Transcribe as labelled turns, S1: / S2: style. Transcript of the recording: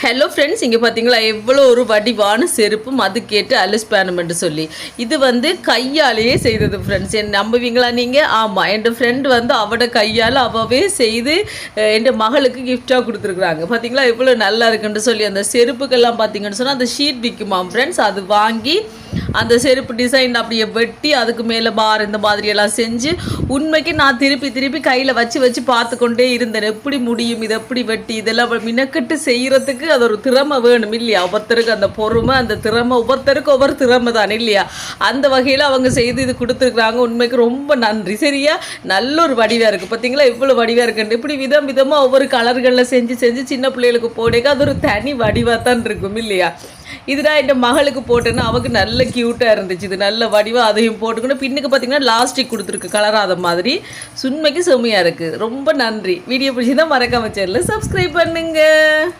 S1: Hello friends, இங்கே பார்த்தீங்களா எவ்வளோ ஒரு வடிவான செருப்பும் அதுக்கேற்ற அலிஸ்பேனமெண்ட் சொல்லி இது கையாலேயே செய்தது ஃப்ரெண்ட்ஸ். என் நம்புவீங்களா நீங்கள்? ஆமாம், என் ஃப்ரெண்டு அவட கையால் அவவே செய்து என் மகளுக்கு கிஃப்டாக கொடுத்துருக்குறாங்க. பார்த்தீங்களா எவ்வளோ நல்லா இருக்குன்னு சொல்லி. அந்த செருப்புக்கெல்லாம் பார்த்தீங்கன்னு சொன்னால் அந்த ஷீட் விற்குமாம் ஃப்ரெண்ட்ஸ். அது வாங்கி அந்த செருப்பு டிசைன் அப்படியே வெட்டி அதுக்கு மேலே பார் இந்த மாதிரியெல்லாம் செஞ்சு உண்மைக்கு நான் திருப்பி கையில் வச்சு பார்த்து கொண்டே இருந்தேன். எப்படி முடியும், இதை எப்படி வெட்டி இதெல்லாம் மினக்கட்டு செய்கிறதுக்கு அது ஒரு திறமை வேணும் இல்லையா? ஒவ்வொருத்தருக்கு அந்த பொறுமை, அந்த திறமை ஒவ்வொருத்தருக்கு ஒவ்வொரு திறமை தான் இல்லையா? அந்த வகையில் அவங்க செய்து இது கொடுத்துருக்குறாங்க. உண்மைக்கு ரொம்ப நன்றி. சரியா, நல்ல ஒரு வடிவாக இருக்குது. பார்த்தீங்களா இவ்வளோ வடிவாக இருக்குன்னு. இப்படி விதமாக ஒவ்வொரு கலர்களில் செஞ்சு சின்ன பிள்ளைகளுக்கு போடேக்க அது ஒரு தனி வடிவாக தான் இருக்கும் இல்லையா? இதுதான் என் மகளுக்கு போட்டேன்னா அவருக்கு நல்ல க்யூட்டாக இருந்துச்சு. இது நல்ல வடிவாக அதையும் போட்டுக்கணும். பின்னுக்கு பார்த்தீங்கன்னா லாஸ்டிக் கொடுத்துருக்கு கலராத மாதிரி. சுண்மைக்கு செம்மையாக இருக்குது. ரொம்ப நன்றி. வீடியோ பிடிச்சிருந்தா மறக்காம சேனலை சப்ஸ்கிரைப் பண்ணுங்கள்.